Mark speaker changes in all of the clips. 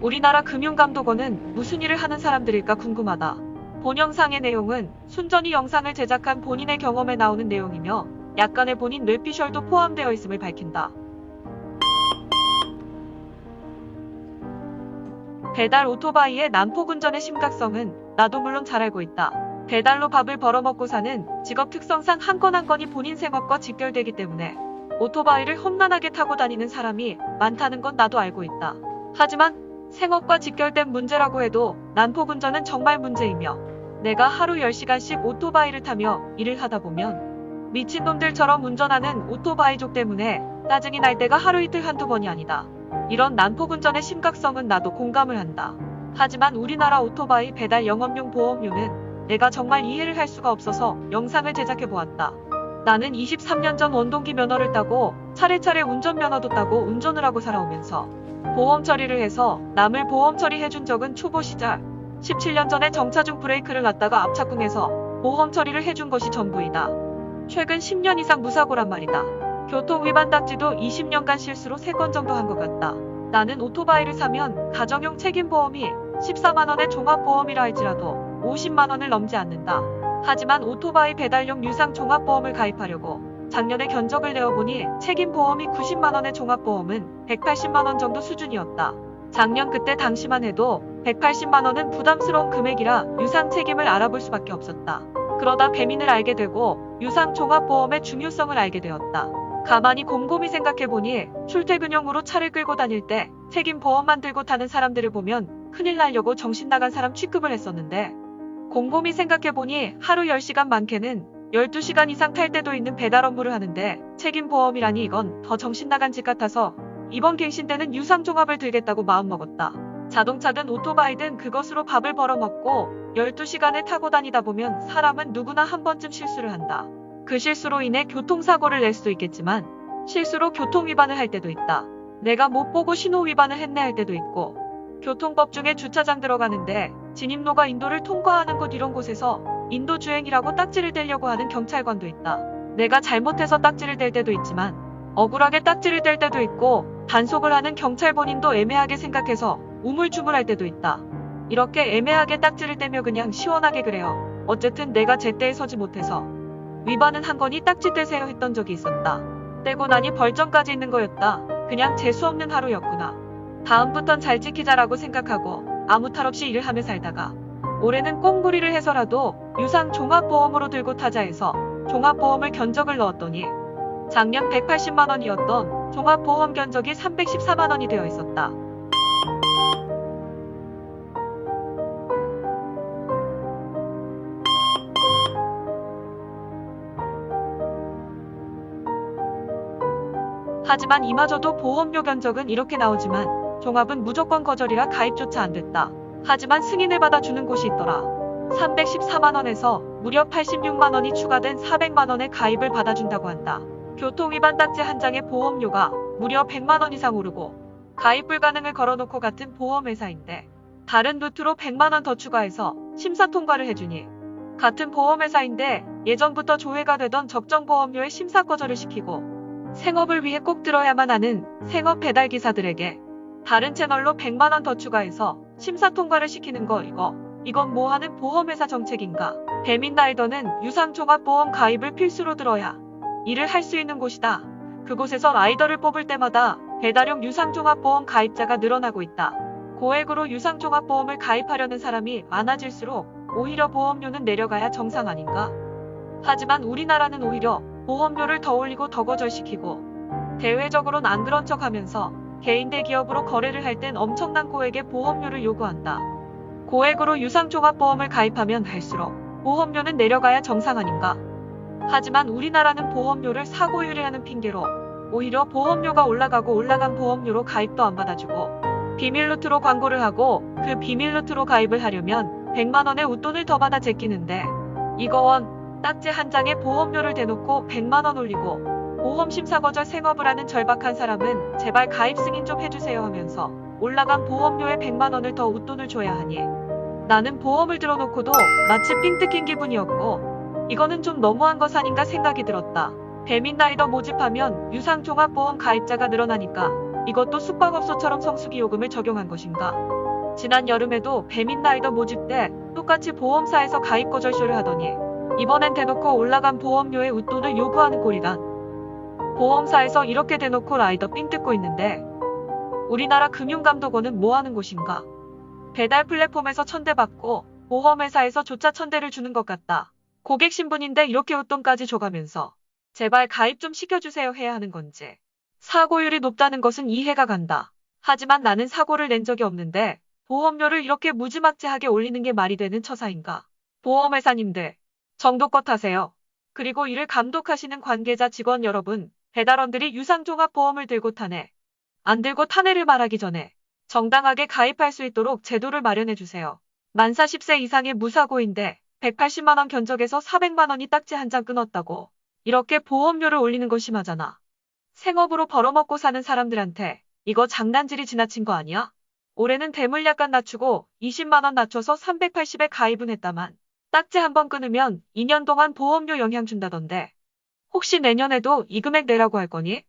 Speaker 1: 우리나라 금융감독원은 무슨 일을 하는 사람들일까 궁금하다. 본 영상의 내용은 순전히 영상을 제작한 본인의 경험에 나오는 내용이며 약간의 본인 뇌피셜도 포함되어 있음을 밝힌다. 배달 오토바이의 난폭 운전의 심각성은 나도 물론 잘 알고 있다. 배달로 밥을 벌어먹고 사는 직업 특성상 한 건 한 건이 본인 생업과 직결되기 때문에 오토바이를 험난하게 타고 다니는 사람이 많다는 건 나도 알고 있다. 하지만 생업과 직결된 문제라고 해도 난폭 운전은 정말 문제이며 내가 하루 10시간씩 오토바이를 타며 일을 하다 보면 미친놈들처럼 운전하는 오토바이족 때문에 짜증이 날 때가 하루 이틀 한두 번이 아니다. 이런 난폭 운전의 심각성은 나도 공감을 한다. 하지만 우리나라 오토바이 배달 영업용 보험료는 내가 정말 이해를 할 수가 없어서 영상을 제작해보았다. 나는 23년 전 원동기 면허를 따고 차례차례 운전면허도 따고 운전을 하고 살아오면서 보험 처리를 해서 남을 보험 처리해준 적은 초보 시절 17년 전에 정차 중 브레이크를 놨다가 앞차궁해서 보험 처리를 해준 것이 전부이다. 최근 10년 이상 무사고란 말이다. 교통위반 딱지도 20년간 실수로 3건 정도 한 것 같다. 나는 오토바이를 사면 가정용 책임보험이 14만원의 종합보험이라 할지라도 50만원을 넘지 않는다. 하지만 오토바이 배달용 유상 종합보험을 가입하려고 작년에 견적을 내어보니 책임보험이 90만원의 종합보험은 180만원 정도 수준이었다. 작년 그때 당시만 해도 180만원은 부담스러운 금액이라 유상 책임을 알아볼 수밖에 없었다. 그러다 배민을 알게 되고 유상 종합보험의 중요성을 알게 되었다. 가만히 곰곰이 생각해보니 출퇴근용으로 차를 끌고 다닐 때 책임보험만 들고 타는 사람들을 보면 큰일 나려고 정신 나간 사람 취급을 했었는데 곰곰이 생각해보니 하루 10시간 많게는 12시간 이상 탈 때도 있는 배달 업무를 하는데 책임보험이라니 이건 더 정신 나간 짓 같아서 이번 갱신 때는 유상종합을 들겠다고 마음먹었다. 자동차든 오토바이든 그것으로 밥을 벌어먹고 12시간을 타고 다니다 보면 사람은 누구나 한 번쯤 실수를 한다. 그 실수로 인해 교통사고를 낼 수도 있겠지만 실수로 교통위반을 할 때도 있다. 내가 못 보고 신호위반을 했네 할 때도 있고 교통법 중에 주차장 들어가는데 진입로가 인도를 통과하는 곳 이런 곳에서 인도주행이라고 딱지를 떼려고 하는 경찰관도 있다. 내가 잘못해서 딱지를 뗄 때도 있지만 억울하게 딱지를 뗄 때도 있고 단속을 하는 경찰 본인도 애매하게 생각해서 우물쭈물할 때도 있다. 이렇게 애매하게 딱지를 떼며 그냥 시원하게 그래요. 어쨌든 내가 제때에 서지 못해서 위반은 한 거니 딱지 떼세요 했던 적이 있었다. 떼고 나니 벌점까지 있는 거였다. 그냥 재수없는 하루였구나. 다음부턴 잘 지키자라고 생각하고 아무 탈 없이 일을 하며 살다가 올해는 꽁무리를 해서라도 유상 종합보험으로 들고 타자 해서 종합보험을 견적을 넣었더니 작년 180만원이었던 종합보험 견적이 314만원이 되어 있었다. 하지만 이마저도 보험료 견적은 이렇게 나오지만 종합은 무조건 거절이라 가입조차 안 됐다. 하지만 승인을 받아주는 곳이 있더라. 314만원에서 무려 86만원이 추가된 400만원의 가입을 받아준다고 한다. 교통위반 딱지 한 장의 보험료가 무려 100만원 이상 오르고 가입 불가능을 걸어놓고 같은 보험회사인데 다른 루트로 100만원 더 추가해서 심사 통과를 해주니 같은 보험회사인데 예전부터 조회가 되던 적정보험료의 심사 거절을 시키고 생업을 위해 꼭 들어야만 하는 생업 배달기사들에게 다른 채널로 100만원 더 추가해서 심사 통과를 시키는 거 이건 뭐 하는 보험회사 정책인가. 배민라이더는 유상종합보험 가입을 필수로 들어야 일을 할 수 있는 곳이다. 그곳에서 라이더를 뽑을 때마다 배달용 유상종합보험 가입자가 늘어나고 있다. 고액으로 유상종합보험을 가입하려는 사람이 많아질수록 오히려 보험료는 내려가야 정상 아닌가? 하지만 우리나라는 오히려 보험료를 더 올리고 더 거절시키고 대외적으로는 안 그런 척하면서 개인 대 기업으로 거래를 할 땐 엄청난 고액의 보험료를 요구한다. 고액으로 유상종합보험을 가입하면 할수록 보험료는 내려가야 정상 아닌가? 하지만 우리나라는 보험료를 사고유례하는 핑계로 오히려 보험료가 올라가고 올라간 보험료로 가입도 안 받아주고 비밀 루트로 광고를 하고 그 비밀 루트로 가입을 하려면 100만원의 웃돈을 더 받아 제끼는데 이거 딱지 한 장에 보험료를 대놓고 100만원 올리고 보험심사 거절 생업을 하는 절박한 사람은 제발 가입 승인 좀 해주세요 하면서 올라간 보험료에 100만원을 더 웃돈을 줘야 하니 나는 보험을 들어놓고도 마치 삥 뜯긴 기분이었고 이거는 좀 너무한 것 아닌가 생각이 들었다. 배민라이더 모집하면 유상종합보험 가입자가 늘어나니까 이것도 숙박업소처럼 성수기 요금을 적용한 것인가? 지난 여름에도 배민라이더 모집 때 똑같이 보험사에서 가입 거절쇼를 하더니 이번엔 대놓고 올라간 보험료의 웃돈을 요구하는 꼴이란. 보험사에서 이렇게 대놓고 라이더 삥 뜯고 있는데 우리나라 금융감독원은 뭐 하는 곳인가? 배달 플랫폼에서 천대받고 보험회사에서 조차 천대를 주는 것 같다. 고객 신분인데 이렇게 웃돈까지 줘가면서 제발 가입 좀 시켜주세요 해야 하는 건지. 사고율이 높다는 것은 이해가 간다. 하지만 나는 사고를 낸 적이 없는데 보험료를 이렇게 무지막지하게 올리는 게 말이 되는 처사인가? 보험회사님들, 정도껏 하세요. 그리고 이를 감독하시는 관계자 직원 여러분, 배달원들이 유상종합보험을 들고 타네. 안 들고 타네를 말하기 전에 정당하게 가입할 수 있도록 제도를 마련해주세요. 만 40세 이상의 무사고인데 180만 원 견적에서 400만 원이 딱지 한 장 끊었다고. 이렇게 보험료를 올리는 거 심하잖아. 생업으로 벌어먹고 사는 사람들한테 이거 장난질이 지나친 거 아니야? 올해는 대물 약간 낮추고 20만 원 낮춰서 380에 가입은 했다만 딱지 한 번 끊으면 2년 동안 보험료 영향 준다던데. 혹시 내년에도 이 금액 내라고 할 거니?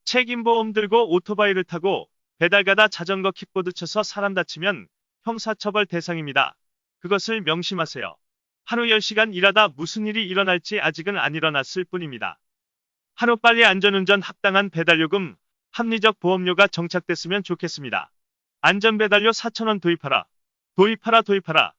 Speaker 2: 책임보험 들고 오토바이를 타고 배달 가다 자전거 킥보드 쳐서 사람 다치면 형사처벌 대상입니다. 그것을 명심하세요. 하루 10시간 일하다 무슨 일이 일어날지 아직은 안 일어났을 뿐입니다. 하루빨리 안전운전 합당한 배달요금, 합리적 보험료가 정착됐으면 좋겠습니다. 안전배달료 4,000원 도입하라. 도입하라 도입하라.